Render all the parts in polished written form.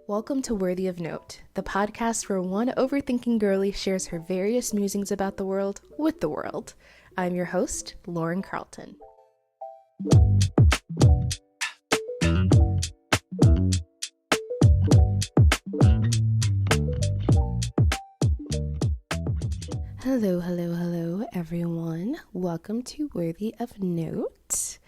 Welcome to Worthy of Note, the podcast where one overthinking girly shares her various musings about the world with the world. I'm your host, Lauren Carlton. Hello, everyone. Welcome to Worthy of Note.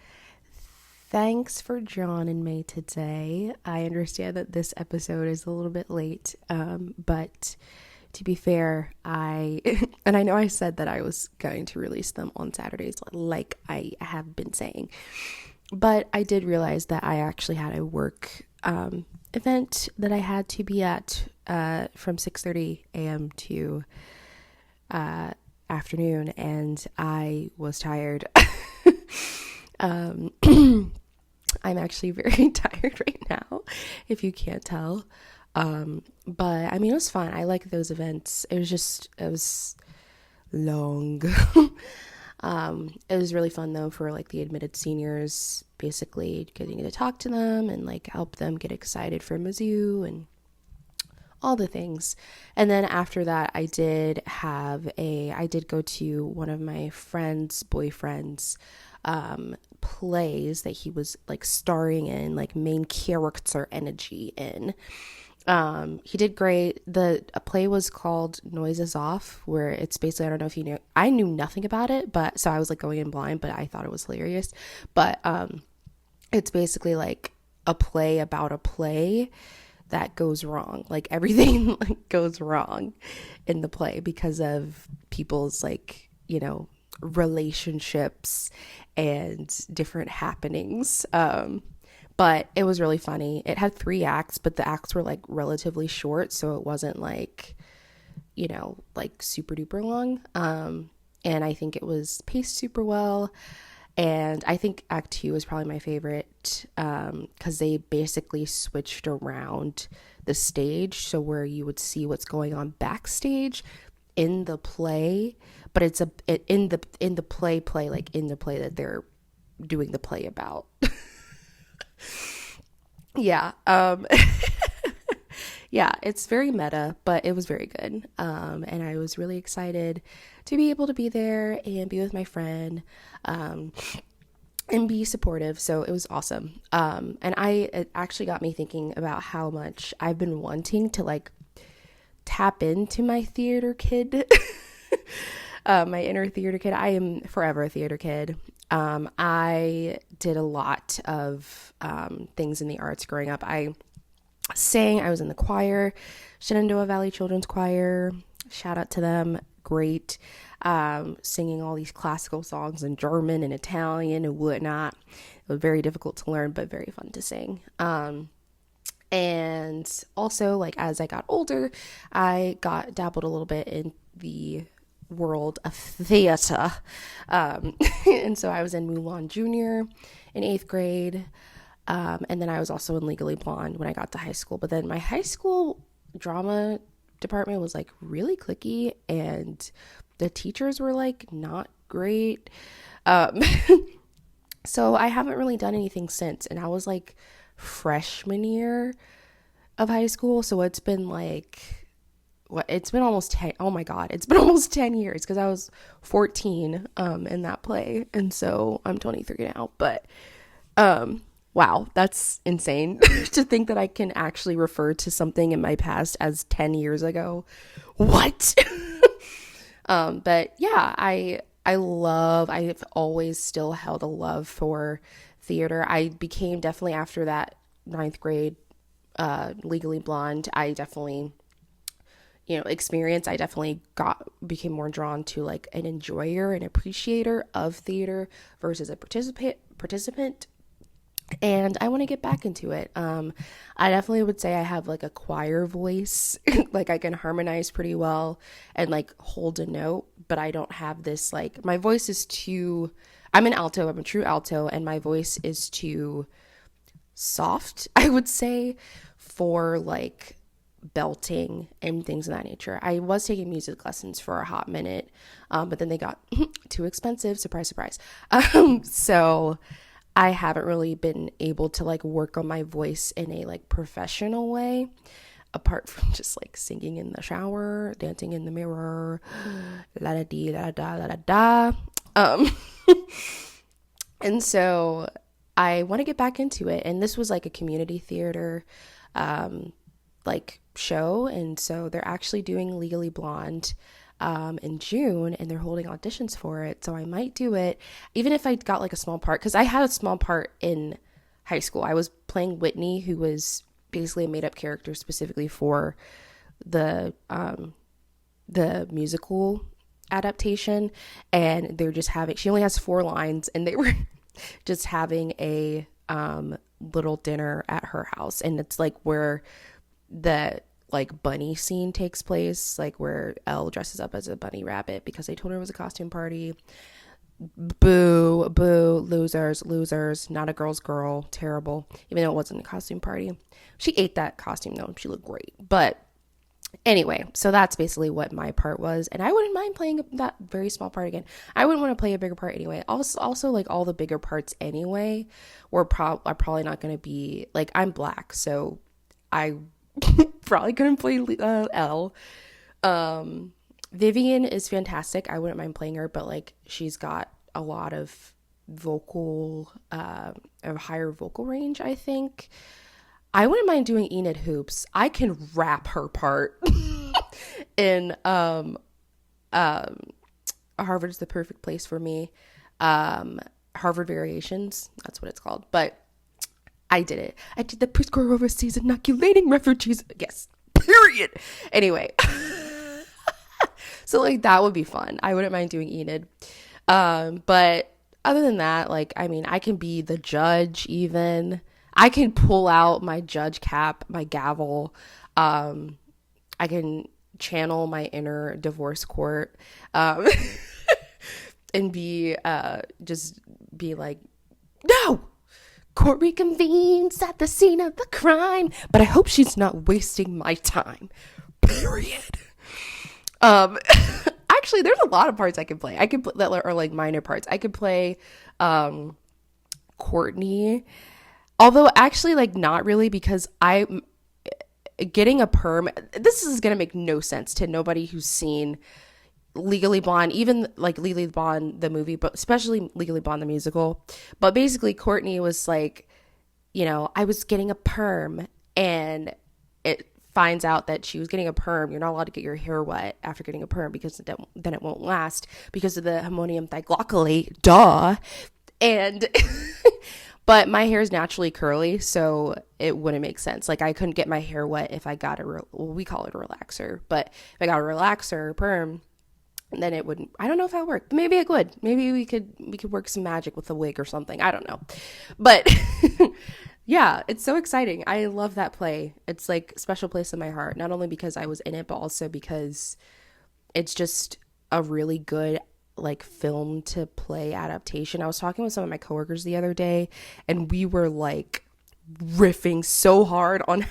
Thanks for joining me today. I understand that this episode is a little bit late, but to be fair, and I know I said that I was going to release them on Saturdays, like I have been saying, but I did realize that I actually had a work event that I had to be at from 6:30 a.m. to afternoon, and I was tired. I'm actually very tired right now, if you can't tell. But I mean, it was fun. I like those events. It was long. It was really fun though for like the admitted seniors, basically getting to talk to them and like help them get excited for Mizzou and all the things. And then after that, I did go to one of my friend's boyfriend's plays that he was like starring in, like main character energy in. He did great. The play was called Noises Off, where it's basically, I don't know if you knew, I knew nothing about it, but so I was like going in blind, but I thought it was hilarious. But it's basically like a play about a play that goes wrong. Like everything like goes wrong in the play because of people's like, you know, relationships and different happenings. But it was really funny. It had 3 acts, but the acts were like relatively short, so it wasn't like, you know, like super duper long. And I think it was paced super well. And I think Act 2 was probably my favorite because they basically switched around the stage, so where you would see what's going on backstage in the play, but it's in the play like in the play that they're doing the play about. Yeah. Yeah, it's very meta, but it was very good. And I was really excited to be able to be there and be with my friend, and be supportive. So it was awesome. And it actually got me thinking about how much I've been wanting to like tap into my theater kid, my inner theater kid. I am forever a theater kid. I did a lot of things in the arts growing up. I sang, I was in the choir, Shenandoah Valley Children's Choir, shout out to them, great, singing all these classical songs in German and Italian and whatnot. It was very difficult to learn, but very fun to sing. And also, like, as I got older, I dabbled a little bit in the world of theater. And so I was in Mulan Junior in 8th grade. And then I was also in Legally Blonde when I got to high school. But then my high school drama department was like really cliquey, and the teachers were like not great. So I haven't really done anything since. And I was like freshman year of high school. So it's been like, it's been almost 10. Oh my God. It's been almost 10 years because I was 14 in that play. And so I'm 23 now. But wow, that's insane to think that I can actually refer to something in my past as 10 years ago. What? But yeah, I've always still held a love for theater. I became definitely after that 9th grade, Legally Blonde, I definitely, experience, I definitely became more drawn to like an enjoyer and appreciator of theater versus a participant. And I want to get back into it. I definitely would say I have like a choir voice. Like I can harmonize pretty well and like hold a note, but I don't have this, like, my voice is too, I'm a true alto, and my voice is too soft, I would say, for like belting and things of that nature. I was taking music lessons for a hot minute, but then they got too expensive. Surprise, surprise. So I haven't really been able to like work on my voice in a like professional way, apart from just like singing in the shower, dancing in the mirror, la da dee la da la da da. Um, and so I want to get back into it. And this was like a community theater, like show, and so they're actually doing Legally Blonde in June, and they're holding auditions for it. So I might do it, even if I got like a small part, because I had a small part in high school. I was playing Whitney, who was basically a made up character specifically for the musical adaptation, and they're just having, she only has 4 lines, and they were just having a little dinner at her house, and it's like where the like bunny scene takes place, like where Elle dresses up as a bunny rabbit because they told her it was a costume party. Boo, boo, losers, losers, not a girl's girl, terrible, even though it wasn't a costume party. She ate that costume though, she looked great. But anyway, so that's basically what my part was, and I wouldn't mind playing that very small part again. I wouldn't want to play a bigger part anyway. Also like all the bigger parts anyway are probably not going to be, like, I'm black, so I probably couldn't play Elle. Vivian is fantastic. I wouldn't mind playing her, but like she's got a lot of a higher vocal range, I think. I wouldn't mind doing Enid Hoops. I can rap her part in Harvard's the perfect place for me. Harvard Variations, that's what it's called. But I did it. I did the Peace Corps overseas inoculating refugees. Yes, period. Anyway. So like that would be fun. I wouldn't mind doing Enid. But other than that, like, I mean, I can be the judge even. I can pull out my judge cap, my gavel. I can channel my inner divorce court, and just be like, no, court reconvenes at the scene of the crime, but I hope she's not wasting my time. Period. Actually, there's a lot of parts I could play. I could play that are like minor parts. I could play Courtney. Although actually, like, not really, because I'm getting a perm. This is going to make no sense to nobody who's seen Legally Blonde, even like Legally Blonde, the movie, but especially Legally Blonde, the musical. But basically, Courtney was like, you know, I was getting a perm, and it finds out that she was getting a perm. You're not allowed to get your hair wet after getting a perm because then it won't last because of the ammonium diglycolate. Duh. And but my hair is naturally curly, so it wouldn't make sense. Like, I couldn't get my hair wet if I got we call it a relaxer, but if I got a relaxer perm, then it wouldn't. I don't know if that worked. Maybe it would. Maybe we could work some magic with a wig or something. I don't know. But yeah, it's so exciting. I love that play. It's like a special place in my heart, not only because I was in it, but also because it's just a really good like film to play adaptation. I was talking with some of my coworkers the other day, and we were like riffing so hard on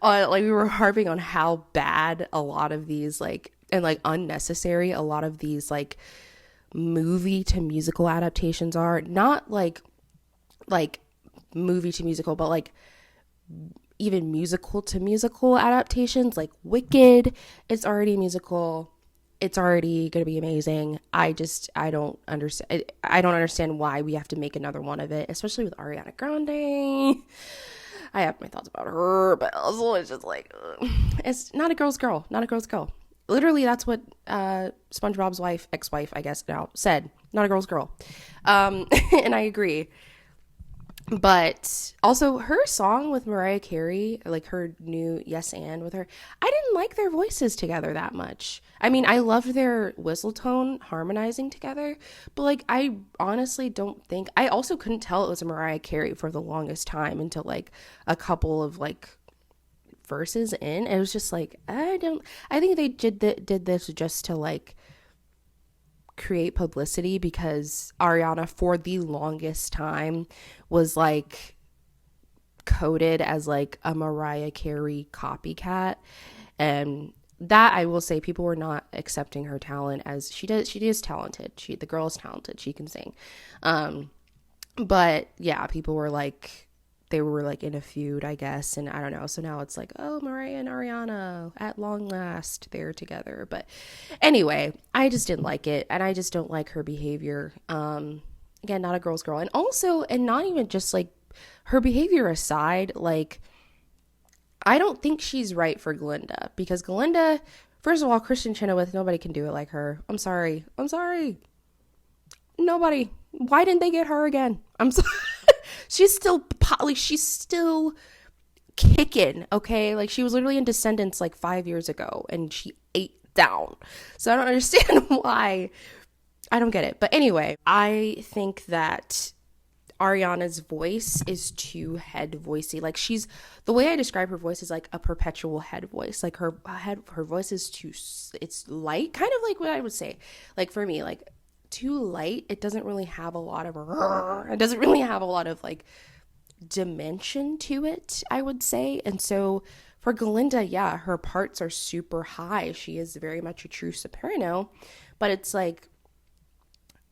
like we were harping on how bad a lot of these like, and like unnecessary a lot of these like movie to musical adaptations are. Not like movie to musical, but like even musical to musical adaptations. Like Wicked, it's already a musical, it's already going to be amazing. I don't understand why we have to make another one of it, especially with Ariana Grande. I have my thoughts about her, but also it's just like, it's not a girl's girl, not a girl's girl. Literally, that's what SpongeBob's ex-wife, I guess now, said. Not a girl's girl. And I agree. But also her song with Mariah Carey, like her new Yes and with her, I didn't like their voices together that much. I mean, I loved their whistle tone harmonizing together, but like I honestly don't think, I also couldn't tell it was Mariah Carey for the longest time until like a couple of like verses in. It was just like, I think they did this just to like create publicity, because Ariana for the longest time was like coded as like a Mariah Carey copycat, and that I will say people were not accepting her talent as she is talented. The girl is talented, she can sing, But yeah, people were like, they were like in a feud, I guess, and I don't know. So now it's like, oh, Mariah and Ariana at long last, they're together. But anyway, I just didn't like it, and I just don't like her behavior. Again, not a girl's girl, and also, and not even just like her behavior aside, like I don't think she's right for Glinda, because Glinda, first of all, Kristen Chenoweth, nobody can do it like her. I'm sorry, nobody. Why didn't they get her again? I'm sorry. She's still she's still kicking, okay? Like she was literally in Descendants like 5 years ago and she ate down. So I don't understand why. I don't get it. But anyway, I think that Ariana's voice is too head voicey. Like she's, the way I describe her voice is like a perpetual head voice. Like her voice is too, it's light, kind of like what I would say. Like for me, like too light. It doesn't really have a lot of, it doesn't really have a lot of like dimension to it, I would say. And so for Galinda, yeah, her parts are super high. She is very much a true soprano, but it's like,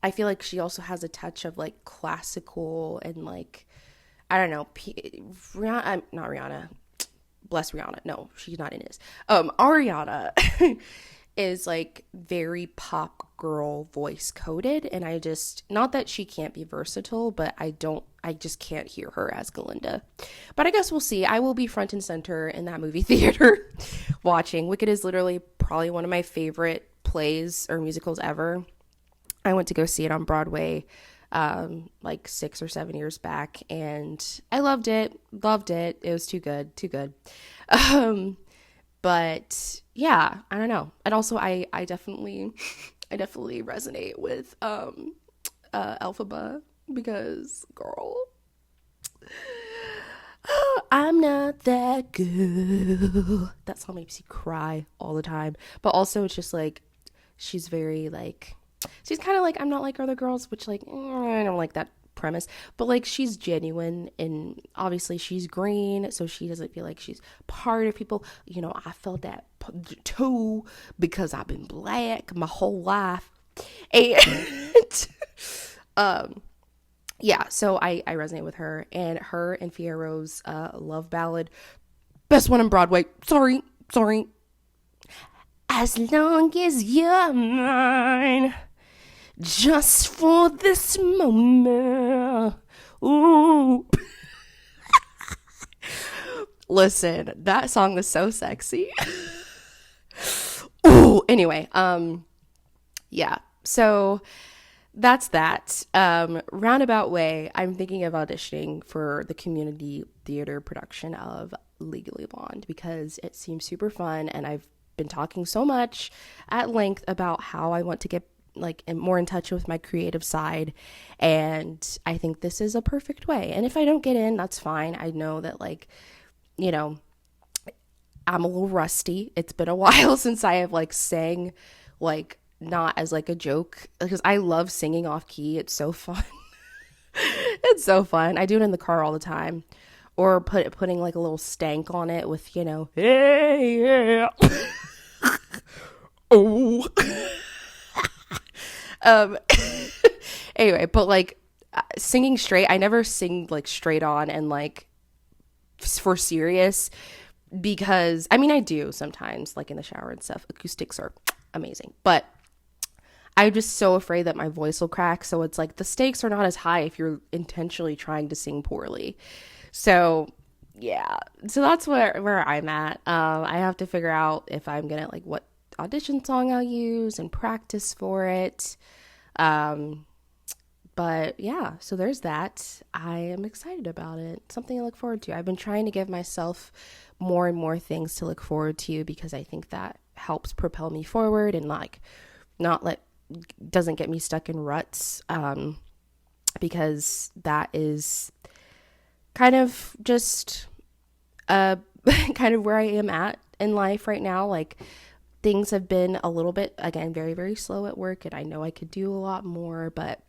I feel like she also has a touch of like classical and like, I don't know, Rihanna, not Rihanna, bless Rihanna. No, she's not in this. Ariana is like very pop girl voice coded, and I just, not that she can't be versatile, but I just can't hear her as Galinda. But I guess we'll see. I will be front and center in that movie theater watching. Wicked is literally probably one of my favorite plays or musicals ever. I went to go see it on Broadway like 6 or 7 years back, and I loved it. It was too good. But yeah, I don't know. And also I definitely resonate with Elphaba, because girl, I'm not that girl. That song makes you cry all the time. But also it's just like, she's very like, she's kind of like, I'm not like other girls, which like, I don't like that premise, but like she's genuine, and obviously she's green, so she doesn't feel like she's part of people. You know, I felt that too because I've been black my whole life, and yeah, so I resonate with her, and Fiero's love ballad, best one on Broadway. Sorry, as long as you're mine, just for this moment. Ooh. Listen, that song is so sexy. Ooh. Anyway, yeah. So that's that. Roundabout way, I'm thinking of auditioning for the community theater production of Legally Blonde, because it seems super fun, and I've been talking so much at length about how I want to get like more in touch with my creative side, and I think this is a perfect way. And if I don't get in, that's fine. I know that, like, you know, I'm a little rusty. It's been a while since I have like sang like not as like a joke, because I love singing off key. It's so fun. It's so fun. I do it in the car all the time, or putting like a little stank on it with, you know, hey yeah. Oh. Anyway, but like singing straight, I never sing like straight on and like for serious, because I mean I do sometimes, like in the shower and stuff. Acoustics are amazing, but I'm just so afraid that my voice will crack. So it's like the stakes are not as high if you're intentionally trying to sing poorly. So yeah, so that's where I'm at. I have to figure out if I'm gonna like what audition song I'll use and practice for it. But yeah, so there's that. I am excited about it. Something I look forward to. I've been trying to give myself more and more things to look forward to, because I think that helps propel me forward, and like doesn't get me stuck in ruts. Because that is kind of just kind of where I am at in life right now. Like, things have been a little bit, again, very, very slow at work, and I know I could do a lot more, but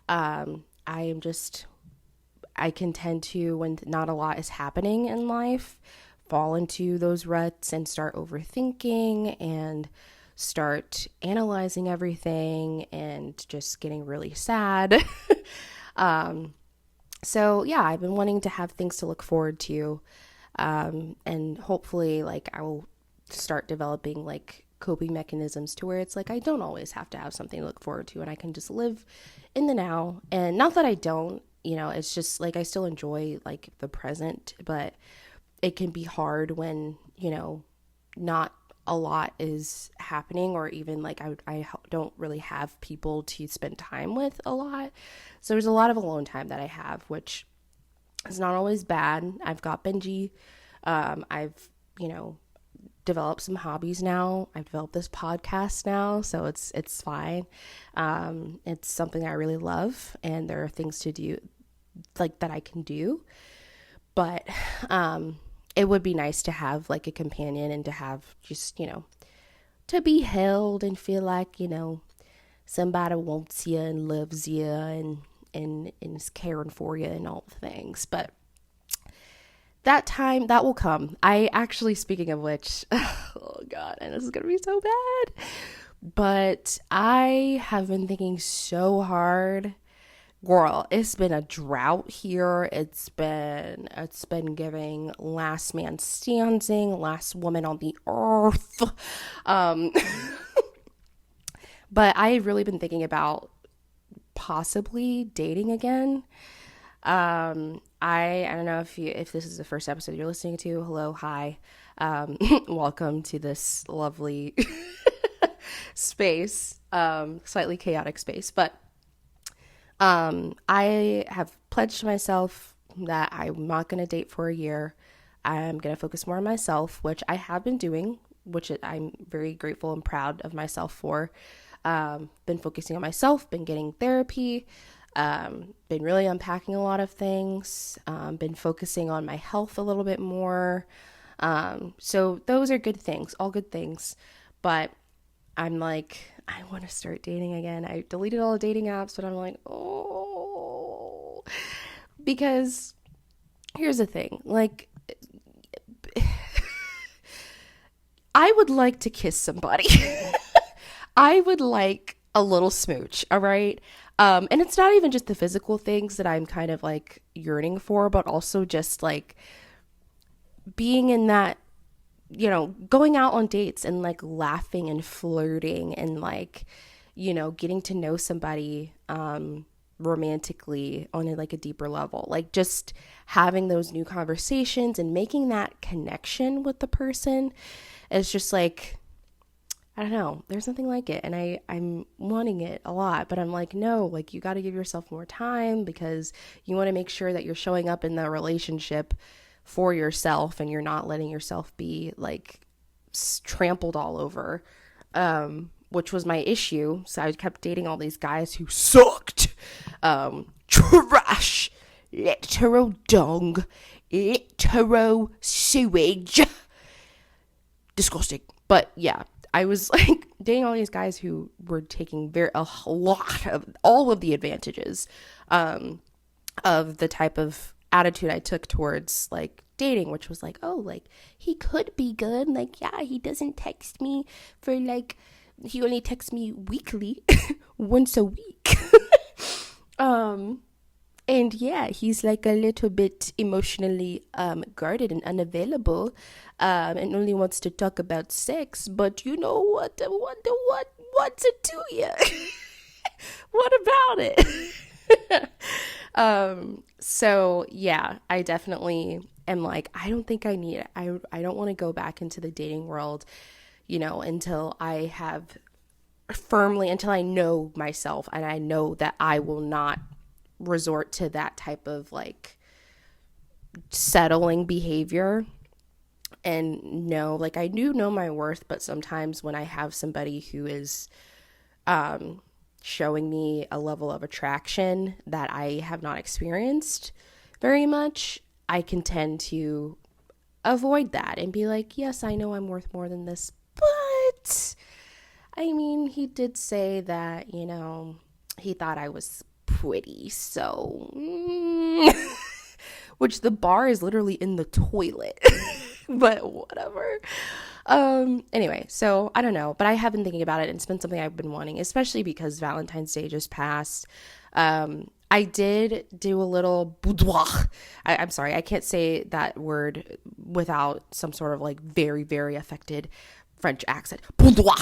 I can tend to, when not a lot is happening in life, fall into those ruts and start overthinking and start analyzing everything and just getting really sad. So yeah, I've been wanting to have things to look forward to. And hopefully like I will start developing like coping mechanisms to where it's like I don't always have to have something to look forward to and I can just live in the now. And not that I don't, it's just like I still enjoy like the present, but it can be hard when, not a lot is happening, or even like I don't really have people to spend time with a lot. So there's a lot of alone time that I have, which is not always bad. I've got Benji. I've, developed some hobbies now. I've developed this podcast now, so it's fine. It's something I really love, and there are things to do like that I can do. But it would be nice to have like a companion and to have just, to be held and feel like, somebody wants you and loves you and is caring for you and all the things. But that time, that will come. I actually, speaking of which, oh God, and this is going to be so bad, but I have been thinking so hard. Girl, it's been a drought here. It's been giving last man standing, last woman on the earth. Um, but I've really been thinking about possibly dating again. I don't know if this is the first episode you're listening to. Hello, hi. Welcome to this lovely space, slightly chaotic space, but I have pledged myself that I'm not going to date for a year. I'm going to focus more on myself, which I have been doing, which I'm very grateful and proud of myself for. Been focusing on myself, been getting therapy, been really unpacking a lot of things, been focusing on my health a little bit more. So those are good things, all good things. But I'm like, I want to start dating again. I deleted all the dating apps, but I'm like, oh, because here's the thing. Like, I would like to kiss somebody. I would like a little smooch. All right. And it's not even just the physical things that I'm kind of like yearning for, but also just like being in that, going out on dates and like laughing and flirting and like, getting to know somebody romantically on like a deeper level, like just having those new conversations and making that connection with the person is just like, I don't know, there's nothing like it. And I'm wanting it a lot, but I'm like, no, like you got to give yourself more time because you want to make sure that you're showing up in the relationship for yourself and you're not letting yourself be like trampled all over, which was my issue. So I kept dating all these guys who sucked, trash, literal dung, literal sewage, disgusting. But yeah, I was like dating all these guys who were taking a lot of all of the advantages of the type of attitude I took towards like dating, which was like, oh, like he could be good. Like, yeah, he doesn't text me for like, he only texts me weekly, once a week. And yeah, he's like a little bit emotionally guarded and unavailable, and only wants to talk about sex. But you know what's it to you? What about it? So yeah, I definitely am like, I don't think I need it. I don't want to go back into the dating world, until I have until I know myself and I know that I will not resort to that type of like settling behavior. And no, like I do know my worth, but sometimes when I have somebody who is showing me a level of attraction that I have not experienced very much, I can tend to avoid that and be like, yes, I know I'm worth more than this, but I mean, he did say that, he thought I was pretty, so which the bar is literally in the toilet. But whatever. Anyway, so I don't know, but I have been thinking about it and it's been something I've been wanting, especially because Valentine's Day just passed. I did do a little boudoir. I'm sorry, I can't say that word without some sort of like very, very affected French accent. Boudoir.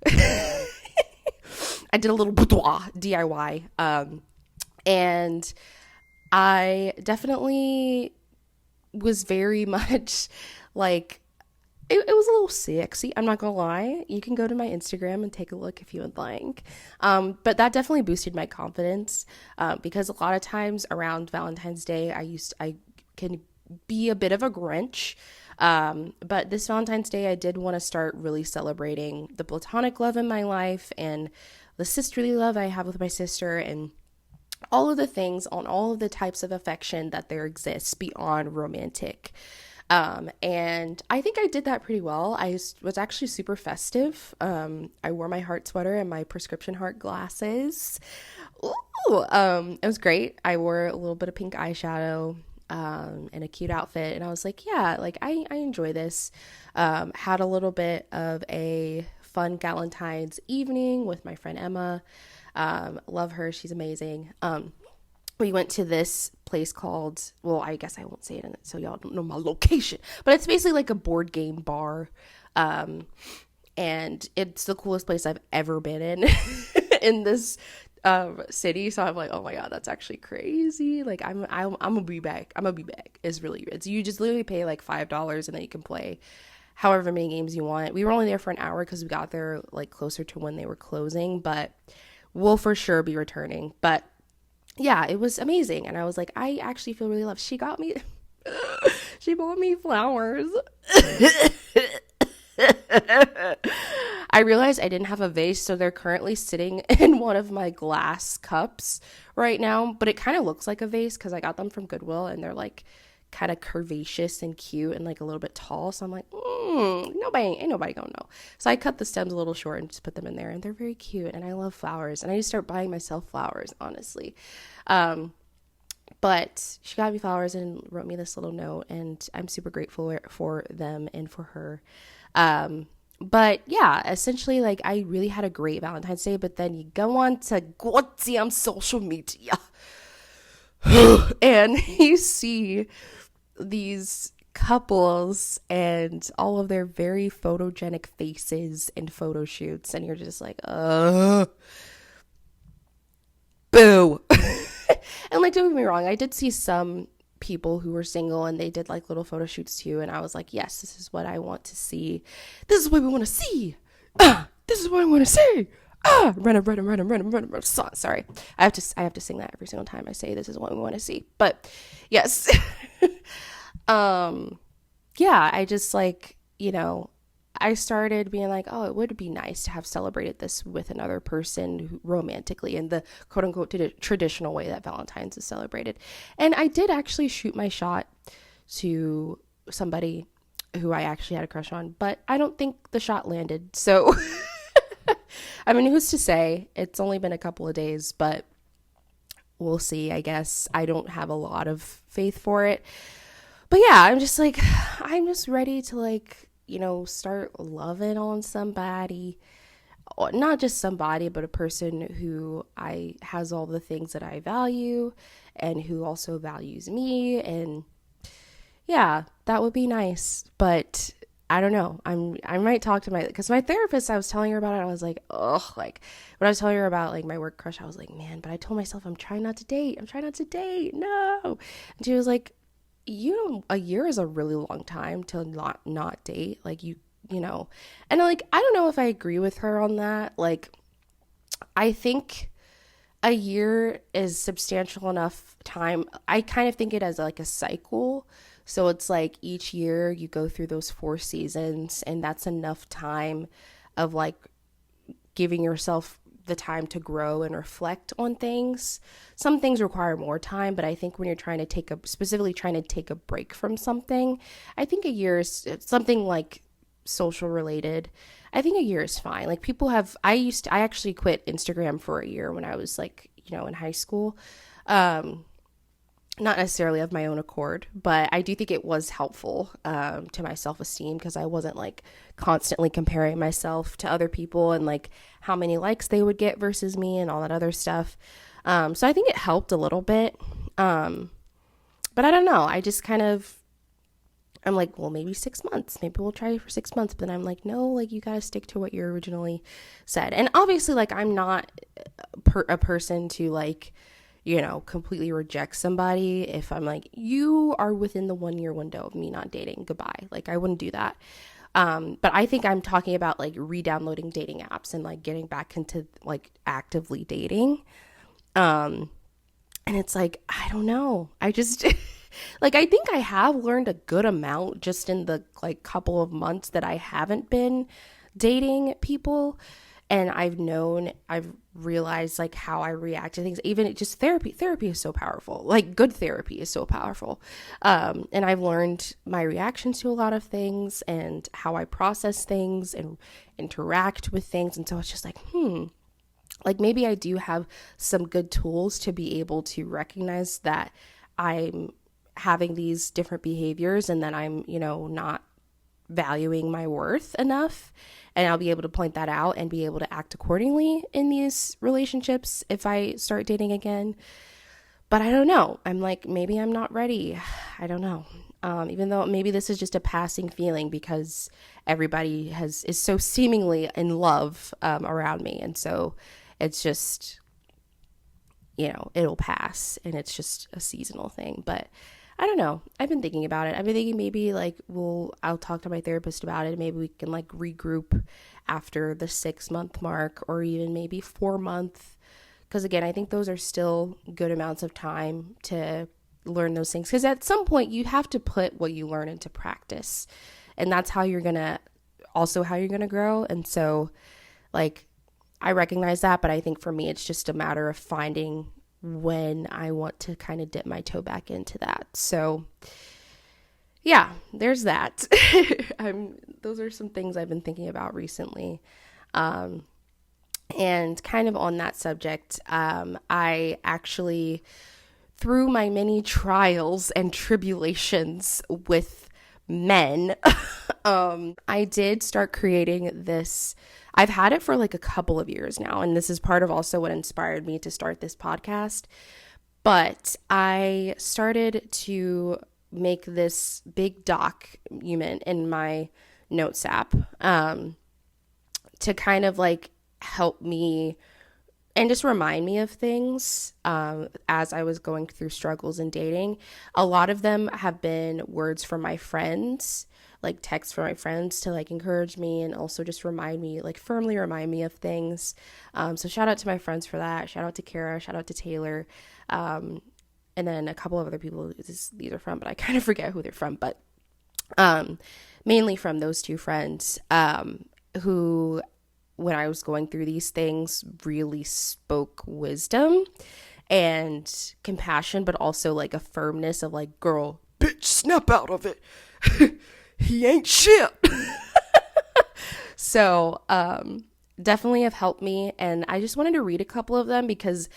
I did a little boudoir DIY. And I definitely was very much like, it was a little sexy. I'm not gonna lie. You can go to my Instagram and take a look if you would like. But that definitely boosted my confidence because a lot of times around Valentine's Day, I can be a bit of a Grinch. But this Valentine's Day, I did want to start really celebrating the platonic love in my life and the sisterly love I have with my sister and all of the things on all of the types of affection that there exists beyond romantic. And I think I did that pretty well. Was actually super festive. I wore my heart sweater and my prescription heart glasses. Ooh, it was great. I wore a little bit of pink eyeshadow, and a cute outfit. And I was like, yeah, like I enjoy this. Had a little bit of a fun Valentine's evening with my friend Emma. Love her. She's amazing. We went to this place called, well, I guess I won't say it in it so y'all don't know my location, but it's basically like a board game bar. And it's the coolest place I've ever been in, in this, city. So I'm like, oh my God, that's actually crazy. Like I'm gonna be back. I'm gonna be back. It's you just literally pay like $5 and then you can play however many games you want. We were only there for an hour because we got there like closer to when they were closing, but we'll for sure be returning. But yeah, it was amazing. And I was like, I actually feel really loved. She got me, she bought me flowers. I realized I didn't have a vase, so they're currently sitting in one of my glass cups right now. But it kind of looks like a vase because I got them from Goodwill and they're like kind of curvaceous and cute and like a little bit tall. So I'm like, ain't nobody gonna know. So I cut the stems a little short and just put them in there, and they're very cute. And I love flowers, and I need to start buying myself flowers, honestly. But she got me flowers and wrote me this little note, and I'm super grateful for them and for her. But yeah, essentially, like I really had a great Valentine's Day. But then you go on to goddamn social media, and you see these couples and all of their very photogenic faces and photo shoots, and you're just like, boo. And like, don't get me wrong, I did see some people who were single and they did like little photo shoots too, and I was like, yes, this is what I want to see. This is what we want to see. This is what I want to see. Run. Sorry, I have to sing that every single time I say this is what we want to see. But yes. Yeah, I just like, I started being like, oh, it would be nice to have celebrated this with another person romantically in the quote unquote traditional way that Valentine's is celebrated. And I did actually shoot my shot to somebody who I actually had a crush on, but I don't think the shot landed. So, I mean, who's to say? It's only been a couple of days, but we'll see, I guess. I don't have a lot of faith for it. But yeah, I'm just ready to like, start loving on somebody, not just somebody, but a person who has all the things that I value and who also values me. And yeah, that would be nice. But I don't know. I might talk to because my therapist, I was telling her about it. I was like, oh, like when I was telling her about like my work crush, I was like, man, but I told myself I'm trying not to date. No. And she was like, a year is a really long time to not date. Like and like, I don't know if I agree with her on that. Like, I think a year is substantial enough time. I kind of think it as like a cycle. So it's like each year you go through those 4 seasons, and that's enough time of like giving yourself the time to grow and reflect on things. Some things require more time, but I think when you're specifically trying to take a break from something, I think a year is something like social related. I think a year is fine. Like I actually quit Instagram for a year when I was like, in high school. Not necessarily of my own accord, but I do think it was helpful to my self-esteem because I wasn't like constantly comparing myself to other people and like how many likes they would get versus me and all that other stuff. So I think it helped a little bit. But I don't know. I just kind of, I'm like, well, maybe 6 months. Maybe we'll try it for 6 months. But I'm like, no, like, you got to stick to what you originally said. And obviously, like, I'm not a person to, like, completely reject somebody if I'm like, you are within the 1 year window of me not dating. Goodbye. Like, I wouldn't do that. But I think I'm talking about, like, re-downloading dating apps and, like, getting back into, like, actively dating. And it's like, I don't know. I just, like, I think I have learned a good amount just in the, like, couple of months that I haven't been dating people. And I've realized, like, how I react to things. Even just therapy is so powerful. Like, good therapy is so powerful. And I've learned my reactions to a lot of things and how I process things and interact with things. And so it's just like, like, maybe I do have some good tools to be able to recognize that I'm having these different behaviors and that I'm, not valuing my worth enough. And I'll be able to point that out and be able to act accordingly in these relationships if I start dating again. But I don't know. I'm like, maybe I'm not ready. I don't know. Even though maybe this is just a passing feeling because everybody is so seemingly in love around me. And so it's just, it'll pass and it's just a seasonal thing. But I don't know. I've been thinking about it. I've been thinking maybe like, I'll talk to my therapist about it. Maybe we can like regroup after the 6-month mark or even maybe 4-month. Because again, I think those are still good amounts of time to learn those things. Because at some point you have to put what you learn into practice. And that's how you're going to grow. And so like, I recognize that, but I think for me, it's just a matter of finding when I want to kind of dip my toe back into that. So yeah, there's that. Those are some things I've been thinking about recently. And kind of on that subject, I actually, through my many trials and tribulations with men, I did start creating this. I've had it for like a couple of years now, and this is part of also what inspired me to start this podcast. But I started to make this big document in my notes app to kind of like help me and just remind me of things as I was going through struggles in dating. A lot of them have been words from my friends, like texts from my friends to like encourage me and also just remind me, like firmly remind me of things. So shout out to my friends for that. Shout out to Kara, shout out to Taylor. And then a couple of other people these are from, but I kind of forget who they're from, but mainly from those two friends who, when I was going through these things, really spoke wisdom and compassion, but also like a firmness of like, girl, bitch, snap out of it. He ain't shit. So definitely have helped me. And I just wanted to read a couple of them because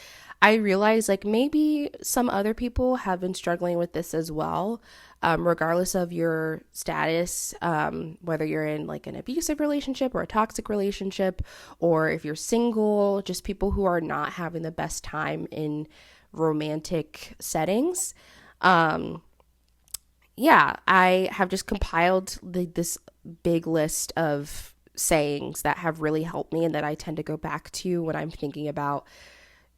I realized like maybe some other people have been struggling with this as well, regardless of your status, whether you're in like an abusive relationship or a toxic relationship, or if you're single, just people who are not having the best time in romantic settings. Yeah, I have just compiled this big list of sayings that have really helped me and that I tend to go back to when I'm thinking about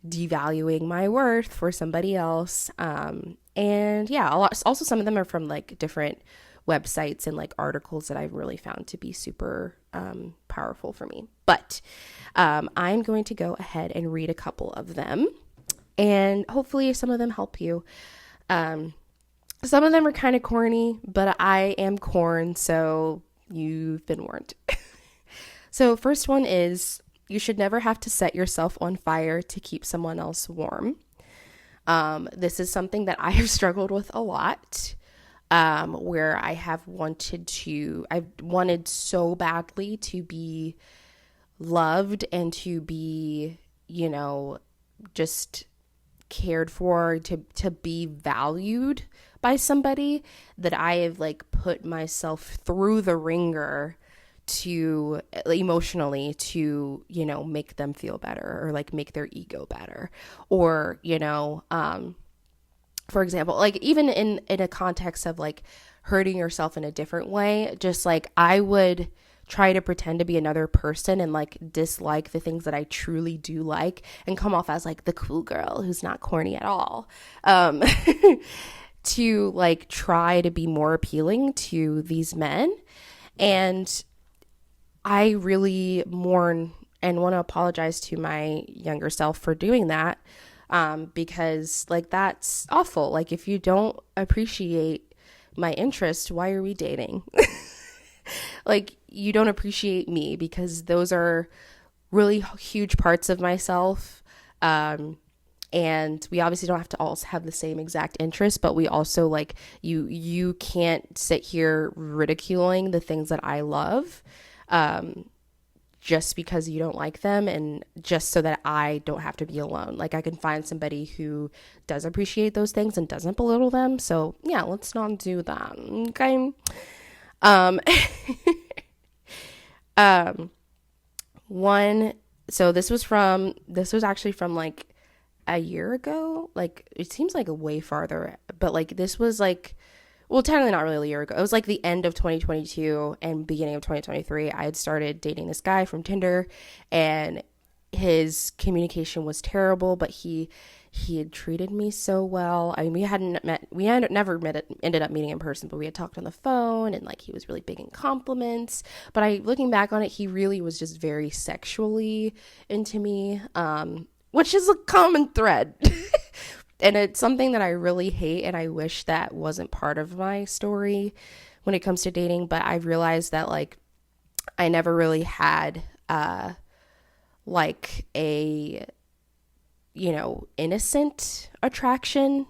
devaluing my worth for somebody else. And yeah, also some of them are from like different websites and like articles that I've really found to be super powerful for me. But I'm going to go ahead and read a couple of them, and hopefully some of them help you. Some of them are kind of corny, but I am corn, so you've been warned. So first one is, you should never have to set yourself on fire to keep someone else warm. This is something that I have struggled with a lot, where I've wanted so badly to be loved and to be, just cared for, to be valued by somebody, that I have like put myself through the ringer to emotionally to, you know, make them feel better or like make their ego better, or, you know, for example, like even in a context of like hurting yourself in a different way, just like I would try to pretend to be another person and like dislike the things that I truly do like and come off as like the cool girl who's not corny at all, to like try to be more appealing to these men. And I really mourn and want to apologize to my younger self for doing that, because like that's awful. Like if you don't appreciate my interest, why are we dating? Like you don't appreciate me, because those are really huge parts of myself. And we obviously don't have to all have the same exact interests, but we also like you can't sit here ridiculing the things that I love, just because you don't like them, and just so that I don't have to be alone. Like I can find somebody who does appreciate those things and doesn't belittle them. So yeah, let's not do that. Okay. Um, one, so this was actually from like a year ago. Like it seems like a way farther, but like this was like, well, technically not really a year ago. It was like the end of 2022 and beginning of 2023. I had started dating this guy from Tinder, and his communication was terrible, but he had treated me so well. I mean, we had never met, ended up meeting in person, but we had talked on the phone, and like he was really big in compliments. But looking back on it, he really was just very sexually into me, which is a common thread. And it's something that I really hate, and I wish that wasn't part of my story when it comes to dating. But I've realized that like I never really had like a, you know, innocent attraction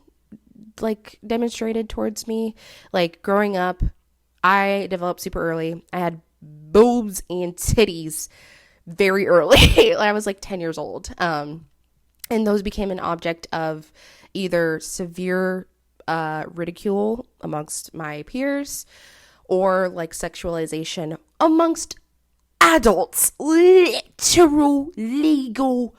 like demonstrated towards me. Like growing up, I developed super early. I had boobs and titties very early. I was like 10 years old. And those became an object of either severe ridicule amongst my peers, or like sexualization amongst adults, literal legal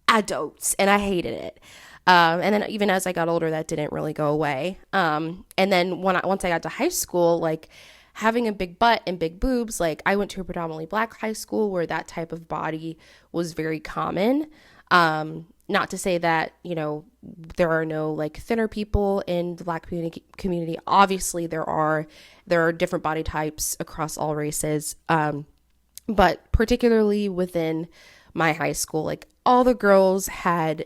adults, and I hated it. And then even as I got older, that didn't really go away. And then once I got to high school, like having a big butt and big boobs, like I went to a predominantly black high school where that type of body was very common. Not to say that, you know, there are no like thinner people in the black community. Obviously there are different body types across all races. But particularly within my high school, like all the girls had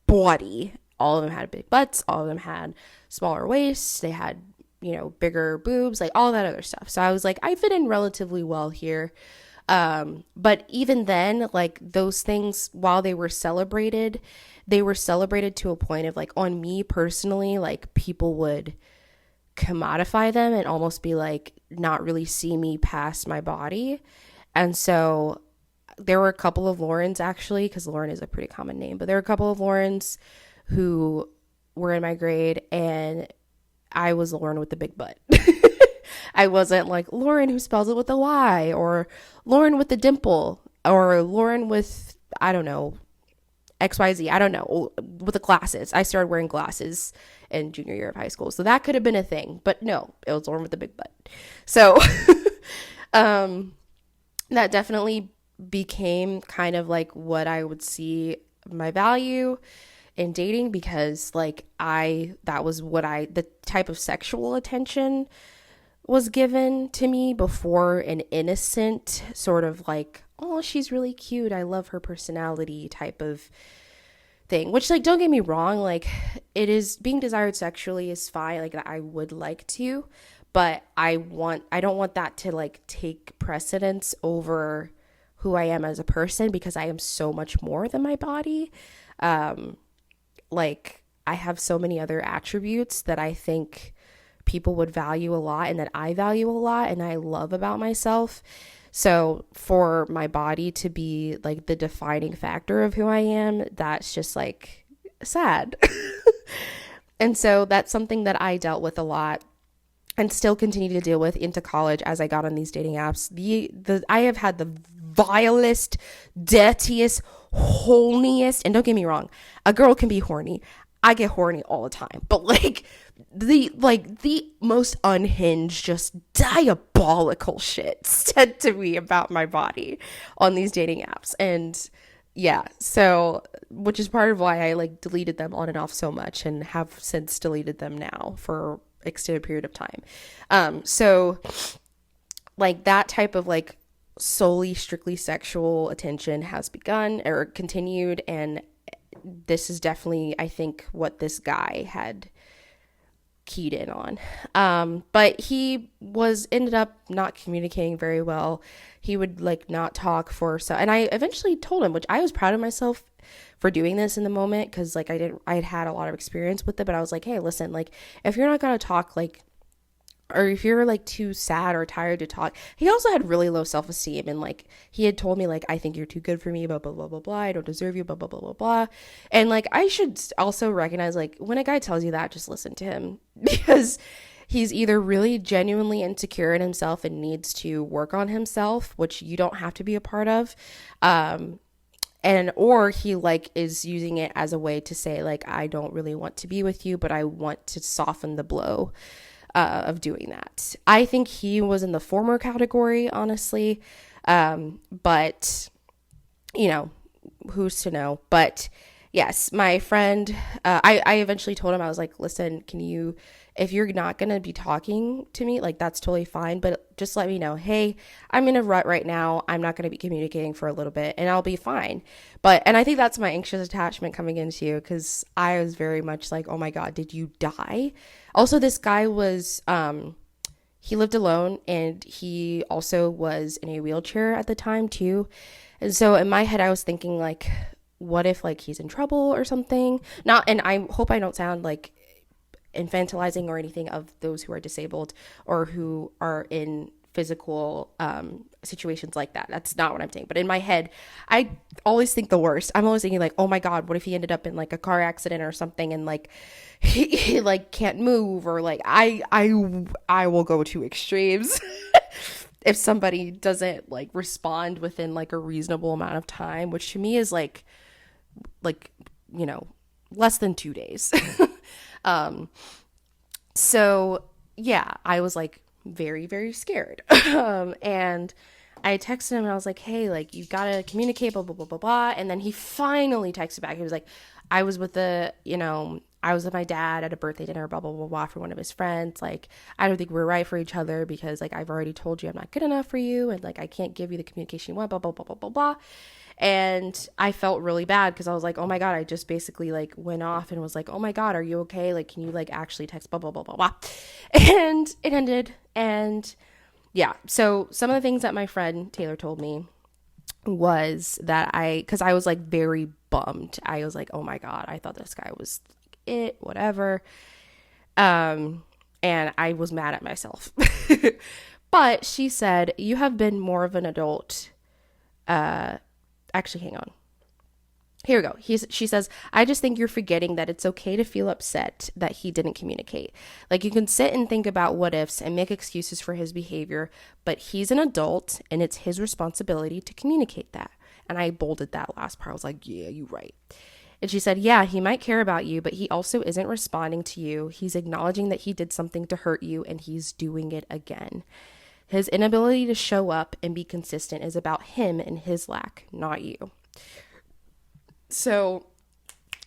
body. All of them had big butts. All of them had smaller waists. They had, you know, bigger boobs, like all that other stuff. So I was like, I fit in relatively well here. But even then, like those things, while they were celebrated to a point of like, on me personally, like people would commodify them and almost be like, not really see me past my body. And so there were a couple of Laurens, actually, because Lauren is a pretty common name, but there were a couple of Laurens who were in my grade, and I was Lauren with the big butt. I wasn't like Lauren who spells it with a Y, or Lauren with the dimple, or Lauren with, I don't know, XYZ, I don't know, with the glasses. I started wearing glasses in junior year of high school, so that could have been a thing, but no, it was Lauren with the big butt. So that definitely became kind of like what I would see my value in dating, because like that was the type of sexual attention was given to me before an innocent sort of like, oh, she's really cute, I love her personality type of thing. Which, like, don't get me wrong, like it is, being desired sexually is fine, like I would like to, but I don't want that to like take precedence over who I am as a person, because I am so much more than my body. Like I have so many other attributes that I think people would value a lot, and that I value a lot, and I love about myself. So for my body to be like the defining factor of who I am, that's just like sad. And so that's something that I dealt with a lot and still continue to deal with into college as I got on these dating apps. The I have had the vilest, dirtiest, horniest, and don't get me wrong, a girl can be horny. I get horny all the time, but the most unhinged, just diabolical shit said to me about my body on these dating apps. And yeah, so which is part of why I like deleted them on and off so much, and have since deleted them now for extended period of time. So like that type of like solely strictly sexual attention has begun or continued, and this is definitely, I think, what this guy had keyed in on. But he ended up not communicating very well. He would like not talk for so, and I eventually told him, which I was proud of myself for doing this in the moment, because like I had had a lot of experience with it, but I was like, hey, listen, like if you're not gonna talk, like, or if you're like too sad or tired to talk. He also had really low self-esteem, and like he had told me like, I think you're too good for me, blah blah blah blah blah, I don't deserve you, blah blah blah blah blah. And like I should also recognize, like, when a guy tells you that, just listen to him, because he's either really genuinely insecure in himself and needs to work on himself, which you don't have to be a part of, and or he like is using it as a way to say like, I don't really want to be with you, but I want to soften the blow of doing that. I think he was in the former category, honestly. But you know, who's to know? But yes, my friend, I eventually told him, I was like, listen, can you, if you're not going to be talking to me, like that's totally fine, but just let me know, hey, I'm in a rut right now, I'm not going to be communicating for a little bit, and I'll be fine. And I think that's my anxious attachment coming into, because I was very much like, oh my God, did you die? Also, this guy was, he lived alone, and he also was in a wheelchair at the time too. And so in my head, I was thinking like, what if like he's in trouble or something? Not, and I hope I don't sound like infantilizing or anything of those who are disabled or who are in physical situations like that. That's not what I'm saying. But in my head, I always think the worst. I'm always thinking like, oh my God, what if he ended up in like a car accident or something, and like he like can't move, or like I will go to extremes if somebody doesn't like respond within like a reasonable amount of time, which to me is like you know, less than 2 days. So yeah, I was like very, very scared. And I texted him and I was like, hey, like you gotta communicate, blah, blah, blah, blah, blah. And then he finally texted back. He was like, I was with my dad at a birthday dinner, blah, blah, blah, blah, for one of his friends. Like, I don't think we're right for each other, because like, I've already told you I'm not good enough for you. And like, I can't give you the communication you want, blah, blah, blah, blah, blah, blah. And I felt really bad, because I was like, oh my God, I just basically like went off and was like, oh my God, are you okay? Like, can you like actually text blah, blah, blah, blah, blah. And it ended. And yeah, so some of the things that my friend Taylor told me was that because I was like very bummed. I was like, oh my God, I thought this guy was like it, whatever. And I was mad at myself. But she said, you have been more of an adult. Actually, hang on. Here we go. She says, I just think you're forgetting that it's okay to feel upset that he didn't communicate. Like, you can sit and think about what ifs and make excuses for his behavior, but he's an adult and it's his responsibility to communicate that. And I bolded that last part. I was like, yeah, you're right. And she said, yeah, he might care about you, but he also isn't responding to you. He's acknowledging that he did something to hurt you, and he's doing it again. His inability to show up and be consistent is about him and his lack, not you. So,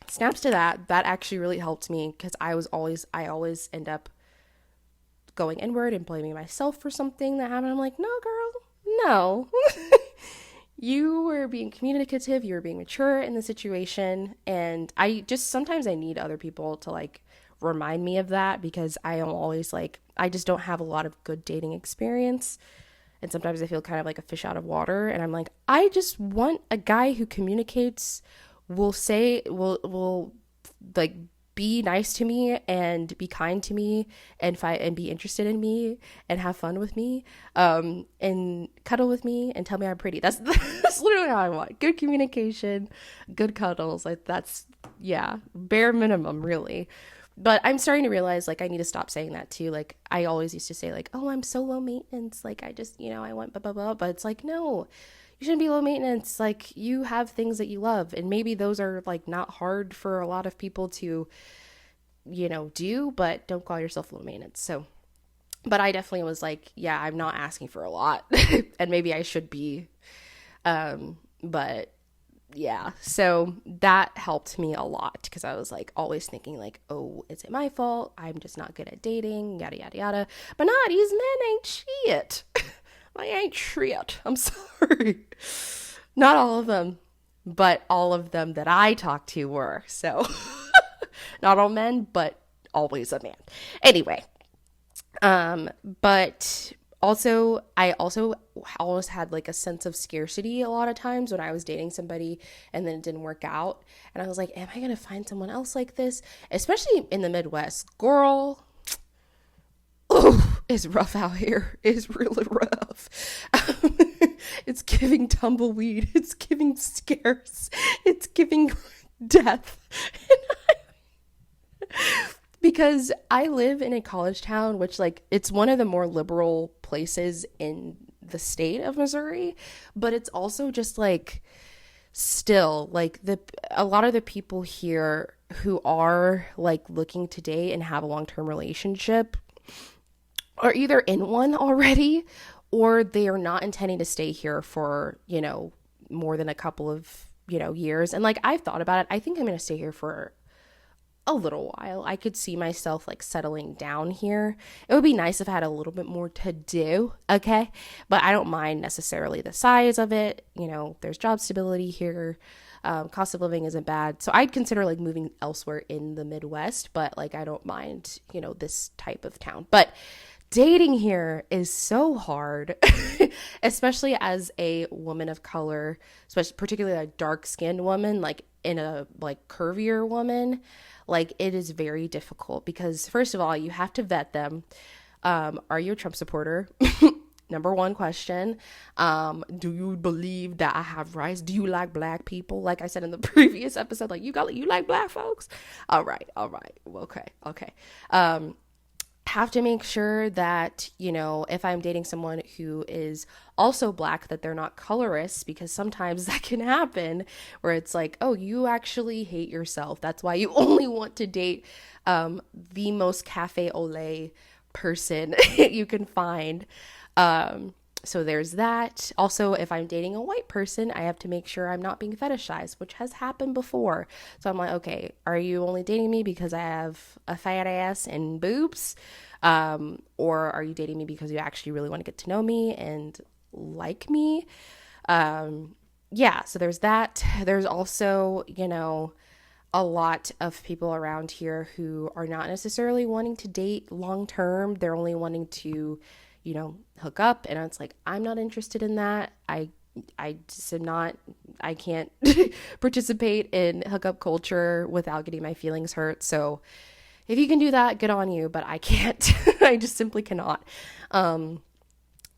snaps to that actually really helped me, because I always end up going inward and blaming myself for something that happened. I'm like, no, girl, no. You were being communicative, you were being mature in the situation, and sometimes I need other people to like remind me of that, because I am always like, I just don't have a lot of good dating experience, and sometimes I feel kind of like a fish out of water, and I'm like, I just want a guy who communicates, will like be nice to me and be kind to me and fight and be interested in me and have fun with me, and cuddle with me and tell me I'm pretty. That's literally how I want. Good communication, good cuddles. Like, that's, yeah, bare minimum, really. But I'm starting to realize like I need to stop saying that too. Like I always used to say like, oh, I'm so low maintenance. Like I just, I want blah, blah, blah. But it's like, no, you shouldn't be low maintenance. Like you have things that you love. And maybe those are like not hard for a lot of people to, do, but don't call yourself low maintenance. So, but I definitely was like, yeah, I'm not asking for a lot. And maybe I should be. But yeah, so that helped me a lot because I was like always thinking like, oh, is it my fault? I'm just not good at dating, yada yada yada. But nah, these men ain't shit. They ain't shit. I'm sorry. Not all of them, but all of them that I talked to were. So not all men, but always a man. Anyway, but also I also always had like a sense of scarcity a lot of times when I was dating somebody and then it didn't work out, and I was like, am I gonna find someone else like this? Especially in the Midwest, girl, it's rough out here. It's really rough. It's giving tumbleweed, it's giving scarce, it's giving death. Because I live in a college town, which like it's one of the more liberal places in the state of Missouri, but it's also just like still like a lot of the people here who are like looking to date and have a long-term relationship are either in one already or they are not intending to stay here for, more than a couple of, years. And like I've thought about it. I think I'm going to stay here for a little while. I could see myself like settling down here. It would be nice if I had a little bit more to do, okay? But I don't mind necessarily the size of it. There's job stability here. Cost of living isn't bad. So I'd consider like moving elsewhere in the Midwest, but like I don't mind, this type of town. But dating here is so hard, especially as a woman of color, especially particularly a dark-skinned woman, like in a like curvier woman. Like it is very difficult because first of all, you have to vet them. Are you a Trump supporter? Number one question. Do you believe that I have rights? Do you like black people? Like I said in the previous episode, like you like black folks? All right. Okay. Have to make sure that, if I'm dating someone who is also black, that they're not colorist, because sometimes that can happen where it's like, oh, you actually hate yourself. That's why you only want to date the most cafe au lait person you can find. So there's that. Also, if I'm dating a white person, I have to make sure I'm not being fetishized, which has happened before. So I'm like, okay, are you only dating me because I have a fat ass and boobs? Or are you dating me because you actually really want to get to know me and like me? Yeah, so there's that. There's also, a lot of people around here who are not necessarily wanting to date long term. They're only wanting to hook up, and it's like, I'm not interested in that. I just am not, I can't participate in hookup culture without getting my feelings hurt. So if you can do that, good on you, but I can't. I just simply cannot.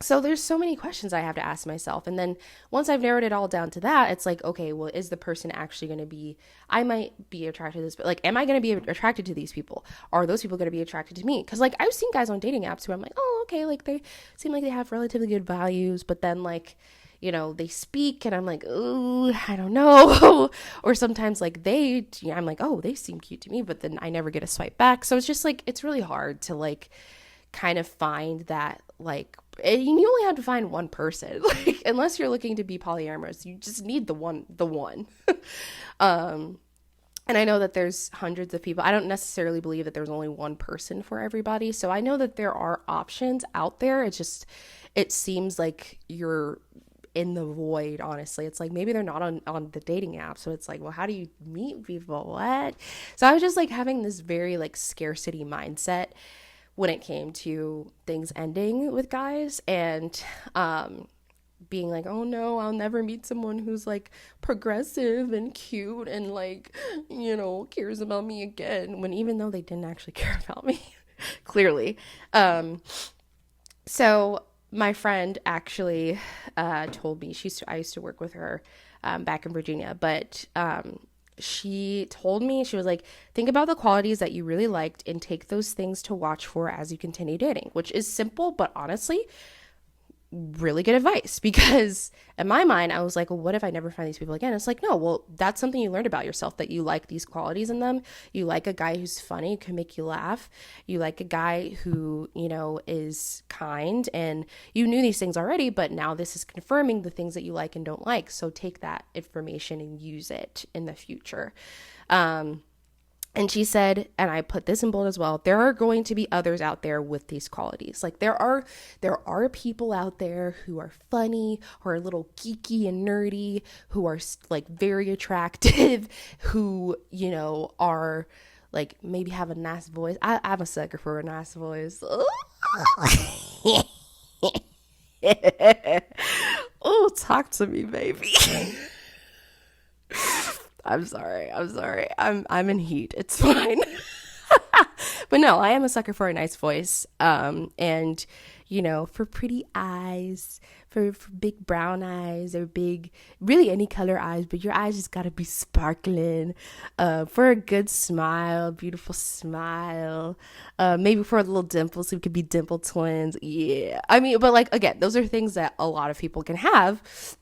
So there's so many questions I have to ask myself. And then once I've narrowed it all down to that, it's like, okay, well, is the person actually going to be, I might be attracted to this, but like, am I going to be attracted to these people? Are those people going to be attracted to me? Because like, I've seen guys on dating apps who I'm like, oh, okay, like they seem like they have relatively good values, but then like, they speak and I'm like, ooh, I don't know. Or sometimes like I'm like, oh, they seem cute to me, but then I never get a swipe back. So it's just like, it's really hard to like kind of find that like, you only have to find one person, like unless you're looking to be polyamorous, you just need the one. And I know that there's hundreds of people. I don't necessarily believe that there's only one person for everybody. So I know that there are options out there. It seems like you're in the void, honestly. It's like maybe they're not on the dating app. So it's like, well, how do you meet people? What? So I was just like having this very like scarcity mindset when it came to things ending with guys, and being like, oh no, I'll never meet someone who's like progressive and cute and like, cares about me again, when even though they didn't actually care about me, clearly. So my friend actually told me, I used to work with her back in Virginia, but she told me, she was like, think about the qualities that you really liked and take those things to watch for as you continue dating, which is simple, but honestly, really good advice. Because in my mind, I was like, well, what if I never find these people again? It's like, no, well, that's something you learned about yourself, that you like these qualities in them. You like a guy who's funny, can make you laugh. You like a guy who, is kind, and you knew these things already, but now this is confirming the things that you like and don't like. So take that information and use it in the future. And she said, and I put this in bold as well, there are going to be others out there with these qualities. Like there are people out there who are funny, who are a little geeky and nerdy, who are like very attractive, who, are like maybe have a nice voice. I'm a sucker for a nice voice. Oh, talk to me, baby. I'm sorry. I'm in heat. It's fine. But no, I am a sucker for a nice voice. And for pretty eyes, for big brown eyes, or big, really any color eyes, but your eyes just gotta be sparkling. For a good smile, beautiful smile. Maybe for a little dimple, so we could be dimple twins. Yeah. I mean, but like, again, those are things that a lot of people can have.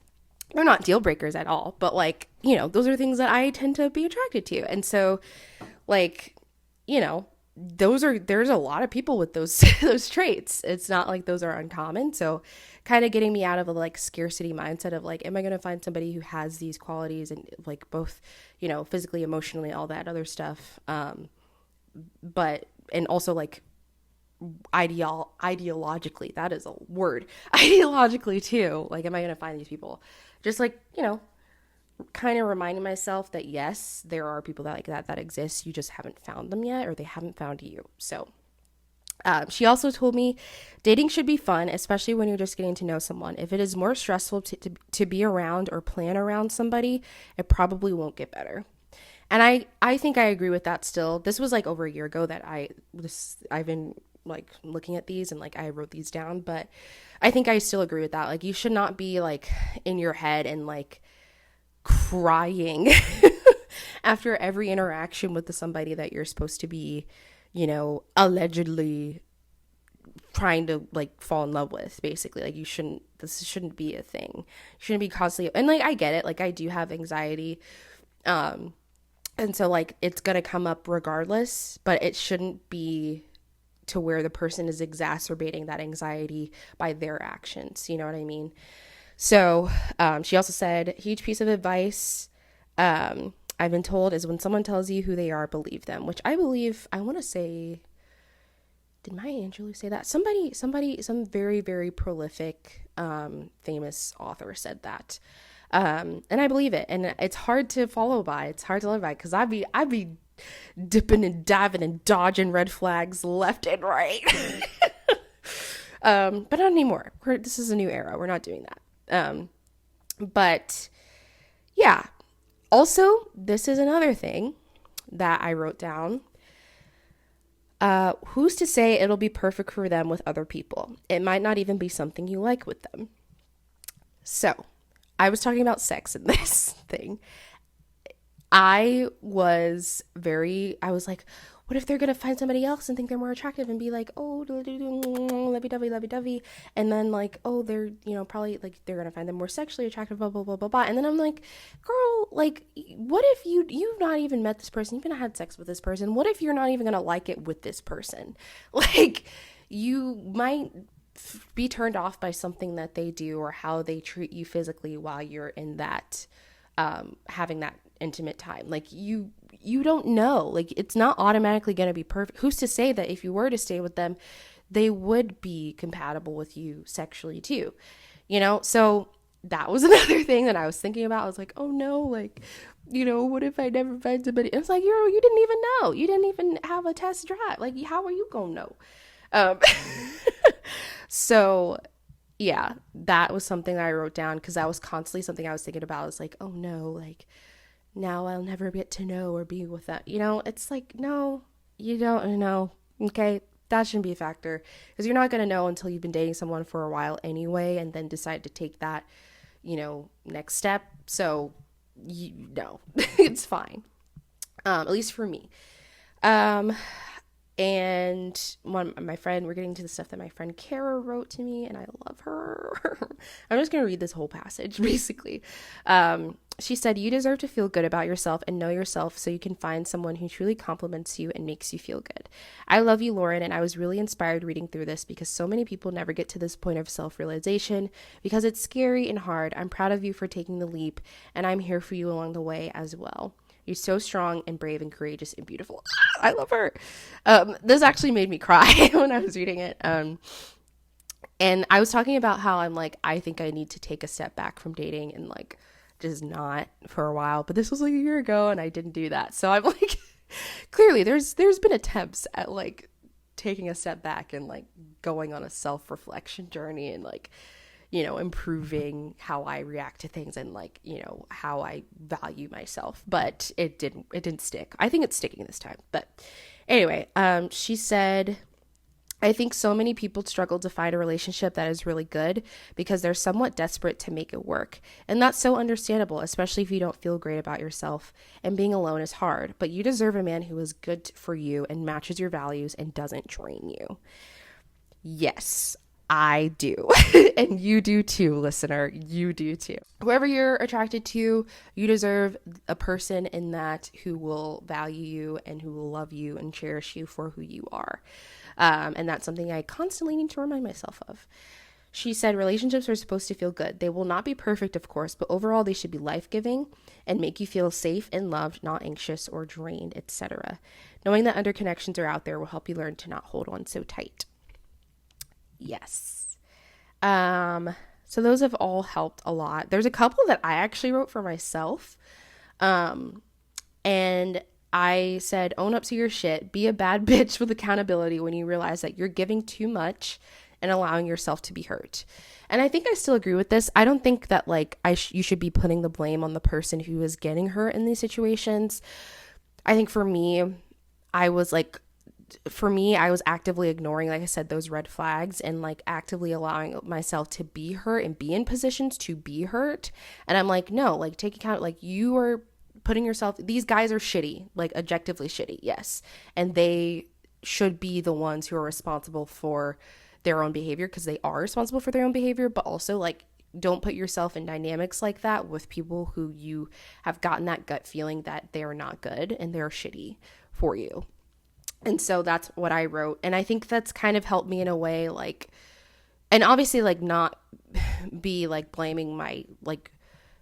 They're not deal breakers at all, but like, those are things that I tend to be attracted to. And so like, there's a lot of people with those those traits. It's not like those are uncommon. So kind of getting me out of a like scarcity mindset of like, am I going to find somebody who has these qualities, and like both, physically, emotionally, all that other stuff. But, and also like ideologically, that is a word, ideologically too. Like, am I going to find these people? Just like, kind of reminding myself that yes, there are people that like that exist. You just haven't found them yet, or they haven't found you. So she also told me dating should be fun, especially when you're just getting to know someone. If it is more stressful to be around or plan around somebody, it probably won't get better. And I think I agree with that still. This was like over a year ago that I've been like looking at these, and like I wrote these down, but I think I still agree with that. Like, you should not be like in your head and like crying after every interaction with somebody that you're supposed to be, allegedly trying to like fall in love with, basically. Like, this shouldn't be a thing. You shouldn't be constantly, and like I get it, like I do have anxiety, and so like it's gonna come up regardless, but it shouldn't be to where the person is exacerbating that anxiety by their actions. You know what I mean? So she also said, huge piece of advice I've been told is when someone tells you who they are, believe them, which I believe, I want to say, did Maya Angelou say that? Some very, very prolific, famous author said that. And I believe it. And it's hard to follow by. It's hard to live by, because I'd be dipping and diving and dodging red flags left and right. But not anymore. This is a new era. We're not doing that. But yeah. Also, this is another thing that I wrote down. Who's to say it'll be perfect for them with other people? It might not even be something you like with them. So, I was talking about sex in this thing. I was like, what if they're going to find somebody else and think they're more attractive and be like, oh, lovey-dovey. And then like, oh, they're, probably like they're going to find them more sexually attractive, blah, blah, blah, blah, blah. And then I'm like, girl, like, what if you've not even met this person? You've not had sex with this person. What if you're not even going to like it with this person? Like, you might be turned off by something that they do or how they treat you physically while you're in that, having that intimate time. Like, you don't know. Like, it's not automatically going to be perfect. Who's to say that if you were to stay with them, they would be compatible with you sexually too, So that was another thing that I was thinking about. I was like, oh no, like, what if I never find somebody? It's like, you didn't even know. You didn't even have a test drive. Like, how are you gonna know? So yeah, that was something that I wrote down, because that was constantly something I was thinking about. I was like, oh no, like, now I'll never get to know or be with that. It's like, no, you don't know. Okay, that shouldn't be a factor, because you're not going to know until you've been dating someone for a while anyway, and then decide to take that, next step. So no, it's fine. At least for me. Um, and my friend, we're getting to the stuff that my friend Kara wrote to me, and I love her. I'm just going to read this whole passage, basically. She said, "You deserve to feel good about yourself and know yourself so you can find someone who truly compliments you and makes you feel good. I love you, Lauren, and I was really inspired reading through this because so many people never get to this point of self-realization because it's scary and hard. I'm proud of you for taking the leap, and I'm here for you along the way as well. You're so strong and brave and courageous and beautiful." I love her. This actually made me cry when I was reading it. And I was talking about how I'm like, I think I need to take a step back from dating and like just not for a while. But this was like a year ago and I didn't do that. So I'm like, clearly there's been attempts at like taking a step back and like going on a self-reflection journey and like, you know, improving how I react to things and like, you know, how I value myself, but it didn't stick. I think it's sticking this time. But anyway, she said, "I think so many people struggle to find a relationship that is really good because they're somewhat desperate to make it work. And that's so understandable, especially if you don't feel great about yourself. And being alone is hard, but you deserve a man who is good for you and matches your values and doesn't drain you." Yes, I do. And you do too, listener. You do too. Whoever you're attracted to, you deserve a person in that who will value you and who will love you and cherish you for who you are. And that's something I constantly need to remind myself of. She said, "Relationships are supposed to feel good. They will not be perfect, of course, but overall they should be life-giving and make you feel safe and loved, not anxious or drained, etc. Knowing that interconnections are out there will help you learn to not hold on so tight." Yes. So those have all helped a lot. There's a couple that I actually wrote for myself. And I said, "Own up to your shit. Be a bad bitch with accountability when you realize that you're giving too much and allowing yourself to be hurt." And I think I still agree with this. I don't think that like you should be putting the blame on the person who is getting hurt in these situations. I think for me, I was actively ignoring, like I said, those red flags and like actively allowing myself to be hurt and be in positions to be hurt. And I'm like, no, like take account, like you are putting yourself, these guys are shitty, like objectively shitty. Yes. And they should be the ones who are responsible for their own behavior because they are responsible for their own behavior, but also like don't put yourself in dynamics like that with people who you have gotten that gut feeling that they're not good and they're shitty for you. And so that's what I wrote. And I think that's kind of helped me in a way, like, and obviously like not be like blaming my like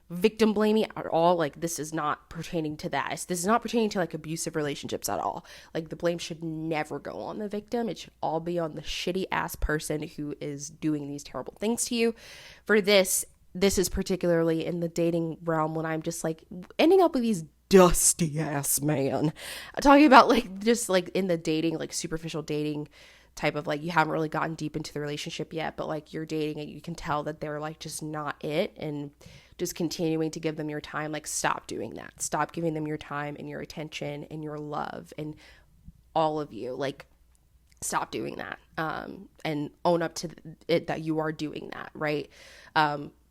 victim blaming at all. Like this is not pertaining to that. This is not pertaining to like abusive relationships at all. Like the blame should never go on the victim. It should all be on the shitty ass person who is doing these terrible things to you. For this is particularly in the dating realm when I'm just like ending up with these dusty ass man. I'm talking about like just like in the dating, like superficial dating type of like you haven't really gotten deep into the relationship yet, but like you're dating and you can tell that they're like just not it and just continuing to give them your time. Like stop doing that. Stop giving them your time and your attention and your love and all of you. Like stop doing that and own up to it that you are doing that, right?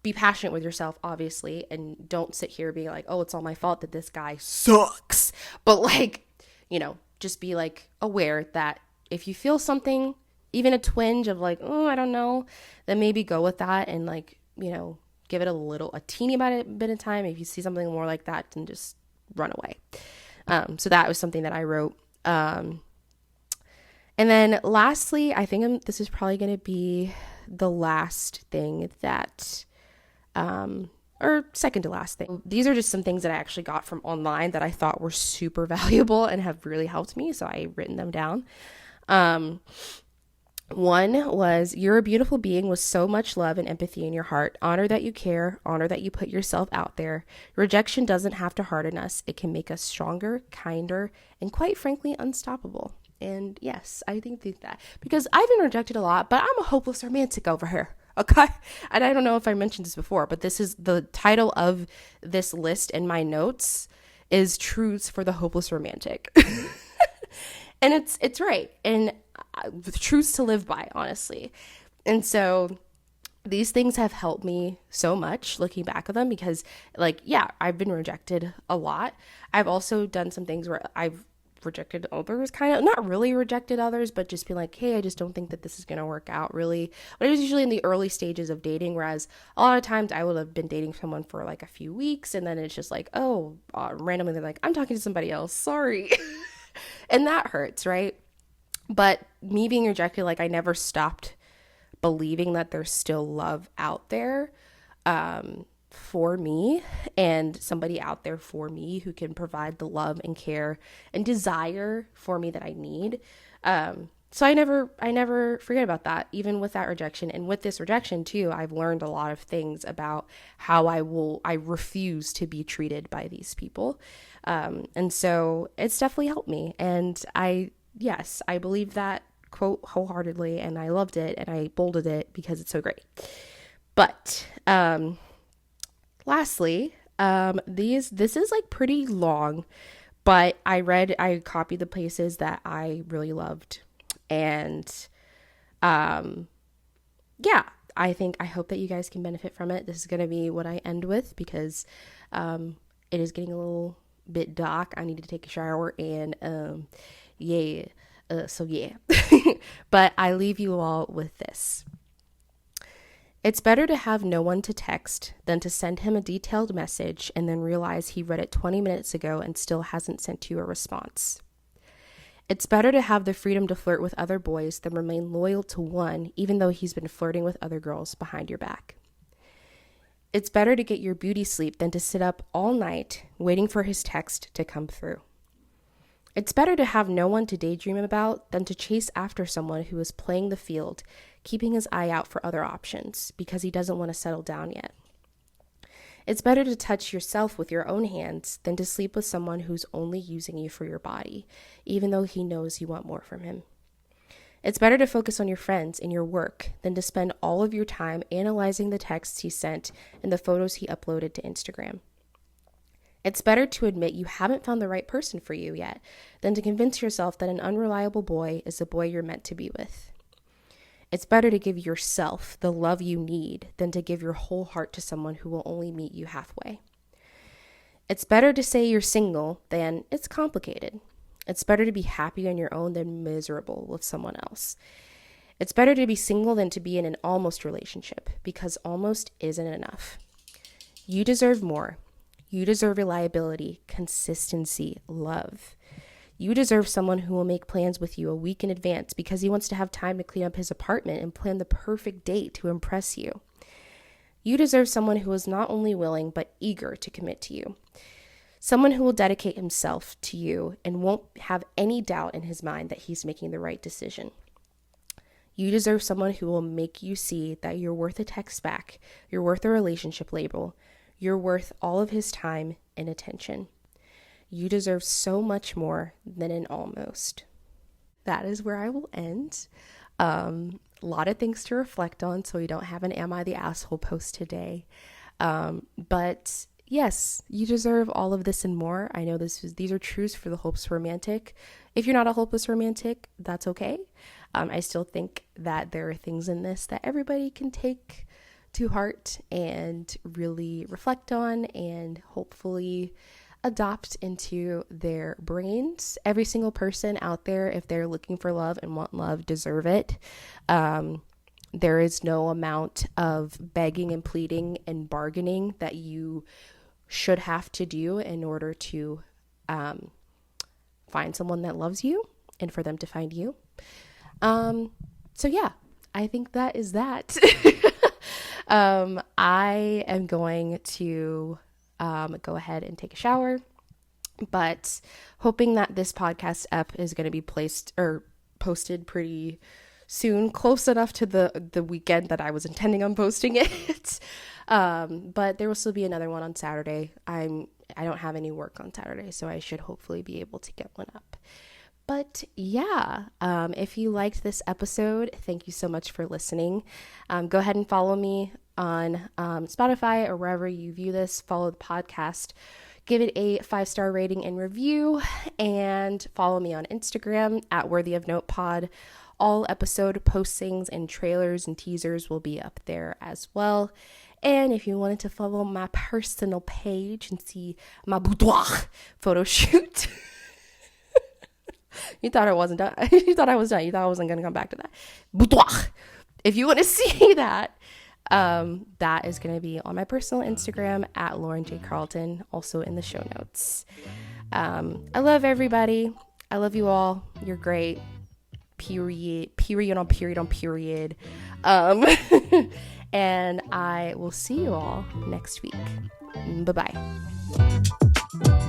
Be passionate with yourself, obviously, and don't sit here being like, oh, it's all my fault that this guy sucks. But like, you know, just be like aware that if you feel something, even a twinge of like, oh, I don't know, then maybe go with that and like, you know, give it a teeny bit of time. If you see something more like that, then just run away. So that was something that I wrote. And then lastly, I think this is probably going to be the last thing that or second to last thing. These are just some things that I actually got from online that I thought were super valuable and have really helped me. So I written them down. One was, "You're a beautiful being with so much love and empathy in your heart. Honor that you care. Honor that you put yourself out there. Rejection doesn't have to harden us. It can make us stronger, kinder, and quite frankly, unstoppable." And yes, I think that because I've been rejected a lot, but I'm a hopeless romantic over here. Okay. And I don't know if I mentioned this before, but this is the title of this list in my notes is Truths for the Hopeless Romantic. And it's right. And truths to live by, honestly. And so these things have helped me so much looking back at them because, like, yeah, I've been rejected a lot. I've also done some things where I've rejected others, kind of not really rejected others, but just be like, hey, I just don't think that this is going to work out really. But it was usually in the early stages of dating, whereas a lot of times I would have been dating someone for like a few weeks and then it's just like, oh, randomly they're like, I'm talking to somebody else, sorry. And that hurts, right? But me being rejected, like, I never stopped believing that there's still love out there for me, and somebody out there for me who can provide the love and care and desire for me that I need. So I never forget about that, even with that rejection. And with this rejection too, I've learned a lot of things about how I refuse to be treated by these people. And so it's definitely helped me. And yes, I believe that quote wholeheartedly, and I loved it, and I bolded it because it's so great. But lastly, this is like pretty long, but I copied the places that I really loved, and yeah, I hope that you guys can benefit from it. This is gonna be what I end with because it is getting a little bit dark. I need to take a shower, and yeah. So yeah, but I leave you all with this. It's better to have no one to text than to send him a detailed message and then realize he read it 20 minutes ago and still hasn't sent you a response. It's better to have the freedom to flirt with other boys than remain loyal to one, even though he's been flirting with other girls behind your back. It's better to get your beauty sleep than to sit up all night waiting for his text to come through. It's better to have no one to daydream about than to chase after someone who is playing the field, keeping his eye out for other options because he doesn't want to settle down yet. It's better to touch yourself with your own hands than to sleep with someone who's only using you for your body, even though he knows you want more from him. It's better to focus on your friends and your work than to spend all of your time analyzing the texts he sent and the photos he uploaded to Instagram. It's better to admit you haven't found the right person for you yet than to convince yourself that an unreliable boy is the boy you're meant to be with. It's better to give yourself the love you need than to give your whole heart to someone who will only meet you halfway. It's better to say you're single than it's complicated. It's better to be happy on your own than miserable with someone else. It's better to be single than to be in an almost relationship because almost isn't enough. You deserve more. You deserve reliability, consistency, love. You deserve someone who will make plans with you a week in advance because he wants to have time to clean up his apartment and plan the perfect date to impress you. You deserve someone who is not only willing but eager to commit to you. Someone who will dedicate himself to you and won't have any doubt in his mind that he's making the right decision. You deserve someone who will make you see that you're worth a text back, you're worth a relationship label, you're worth all of his time and attention. You deserve so much more than an almost. That is where I will end. A lot of things to reflect on, so we don't have an Am I the Asshole post today. But yes, you deserve all of this and more. I know these are truths for the hopeless romantic. If you're not a hopeless romantic, that's okay. I still think that there are things in this that everybody can take to heart and really reflect on and hopefully adopt into their brains. Every single person out there, if they're looking for love and want love, deserve it. There is no amount of begging and pleading and bargaining that you should have to do in order to find someone that loves you and for them to find you. So yeah, I think that is that. I am going to go ahead and take a shower, but hoping that this podcast ep is going to be posted pretty soon, close enough to the weekend that I was intending on posting it. But there will still be another one on Saturday. I don't have any work on Saturday, so I should hopefully be able to get one up. But yeah, if you liked this episode, thank you so much for listening. Go ahead and follow me on Spotify or wherever you view this. Follow the podcast. Give it a 5-star rating and review. And follow me on Instagram at worthyofnotepod. All episode postings and trailers and teasers will be up there as well. And if you wanted to follow my personal page and see my boudoir photo shoot, you thought I wasn't done. You thought I was done. You thought I wasn't going to come back to that. Boudoir. If you want to see that, that is going to be on my personal Instagram at Lauren J. Carlton, also in the show notes. I love everybody. I love you all. You're great. Period on period on period. And I will see you all next week. Bye-bye.